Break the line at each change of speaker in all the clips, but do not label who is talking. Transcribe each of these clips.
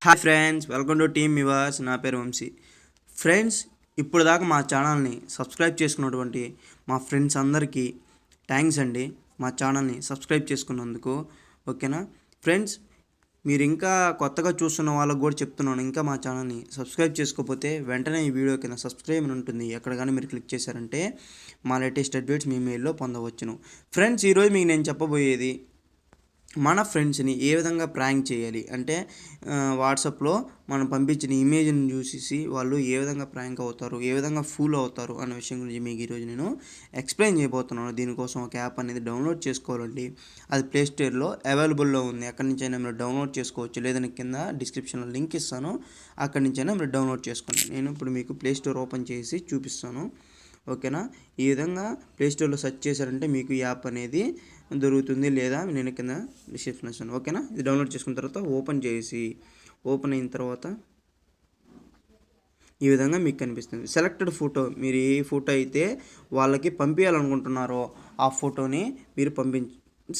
Hi friends, welcome to team Vivas. నా పేరు Vamsi. Friends, ఇప్పుడు దాకా మా ఛానల్ని సబ్స్క్రైబ్ చేసుకున్నటువంటి మా ఫ్రెండ్స్ అందరికీ థ్యాంక్స్ అండి. మా ఛానల్ని సబ్స్క్రైబ్ చేసుకున్నందుకు. ఓకేనా ఫ్రెండ్స్, మీరు ఇంకా కొత్తగా చూస్తున్న వాళ్ళకు కూడా చెప్తున్నాను, ఇంకా మా ఛానల్ని సబ్స్క్రైబ్ చేసుకోకపోతే వెంటనే ఈ వీడియో కింద సబ్స్క్రైబ్ అని ఉంటుంది, ఎక్కడ కానీ మీరు క్లిక్ చేశారంటే మా లేటెస్ట్ అప్డేట్స్ మీ మెయిల్లో పొందవచ్చును. ఫ్రెండ్స్, ఈరోజు మీకు నేను చెప్పబోయేది మన ఫ్రెండ్స్ని ఏ విధంగా ప్రాంక్ చేయాలి అంటే వాట్సాప్లో మనం పంపించిన ఇమేజ్ని చూసేసి వాళ్ళు ఏ విధంగా ప్రాంక్ అవుతారు, ఏ విధంగా ఫూల్ అవుతారు అనే విషయం గురించి మీకు ఈరోజు నేను ఎక్స్ప్లెయిన్ చేయబోతున్నాను. దీనికోసం ఒక యాప్ అనేది డౌన్లోడ్ చేసుకోవాలండి. అది ప్లే స్టోర్లో అవైలబుల్లో ఉంది. ఎక్కడి నుంచైనా మీరు డౌన్లోడ్ చేసుకోవచ్చు, లేదని కింద డిస్క్రిప్షన్లో లింక్ ఇస్తాను, అక్కడి నుంచైనా మీరు డౌన్లోడ్ చేసుకోండి. నేను ఇప్పుడు మీకు ప్లే స్టోర్ ఓపెన్ చేసి చూపిస్తాను. ఓకేనా, ఈ విధంగా ప్లే స్టోర్లో సెర్చ్ చేశారంటే మీకు ఈ యాప్ అనేది దొరుకుతుంది, లేదా నేను కింద డిస్క్రిప్షన్ ఇస్తాను. ఓకేనా, ఇది డౌన్లోడ్ చేసుకున్న తర్వాత ఓపెన్ అయిన తర్వాత ఈ విధంగా మీకు కనిపిస్తుంది సెలెక్టెడ్ ఫోటో. మీరు ఏ ఫోటో అయితే వాళ్ళకి పంపించాలనుకుంటున్నారో ఆ ఫోటోని మీరు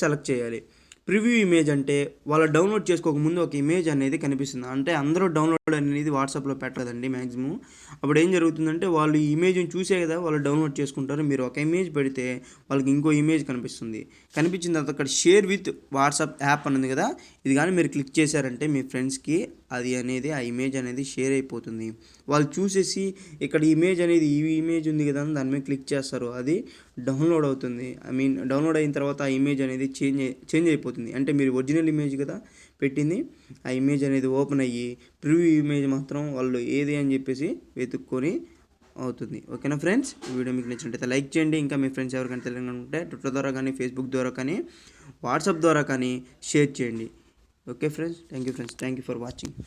సెలెక్ట్ చేయాలి. ప్రివ్యూ ఇమేజ్ అంటే వాళ్ళు డౌన్లోడ్ చేసుకోకముందు ఒక ఇమేజ్ అనేది కనిపిస్తుంది. అంటే అందరూ డౌన్లోడ్ అనేది వాట్సాప్లో పెట్టలేదండి మ్యాక్సిమం. అప్పుడు ఏం జరుగుతుందంటే వాళ్ళు ఈ ఇమేజ్ని చూసే కదా వాళ్ళు డౌన్లోడ్ చేసుకుంటారు. మీరు ఒక ఇమేజ్ పెడితే వాళ్ళకి ఇంకో ఇమేజ్ కనిపిస్తుంది. కనిపించిన తర్వాత అక్కడ షేర్ విత్ వాట్సాప్ యాప్ అని ఉంది కదా, ఇది కానీ మీరు క్లిక్ చేశారంటే మీ ఫ్రెండ్స్కి అది అనేది ఆ ఇమేజ్ అనేది షేర్ అయిపోతుంది. వాళ్ళు చూసేసి ఇక్కడ ఇమేజ్ అనేది ఈ ఇమేజ్ ఉంది కదా అని దాని మీద క్లిక్ చేస్తారు. అది డౌన్లోడ్ అవుతుంది. డౌన్లోడ్ అయిన తర్వాత ఆ ఇమేజ్ అనేది చేంజ్ అయిపోతుంది. అంటే మీరు ఒరిజినల్ ఇమేజ్ కదా పెట్టింది, ఆ ఇమేజ్ అనేది ఓపెన్ అయ్యి ప్రివ్యూ ఇమేజ్ మాత్రం వాళ్ళు ఏది అని చెప్పేసి వెతుక్కొని అవుతుంది. ఓకేనా ఫ్రెండ్స్, ఈ వీడియో మీకు నచ్చినట్లయితే లైక్ చేయండి. ఇంకా మీ ఫ్రెండ్స్ ఎవరికైనా తెలియనుంటే ట్విట్టర్ ద్వారా కానీ, ఫేస్బుక్ ద్వారా కానీ, వాట్సాప్ ద్వారా కానీ షేర్ చేయండి. Okay friends, thank you for watching.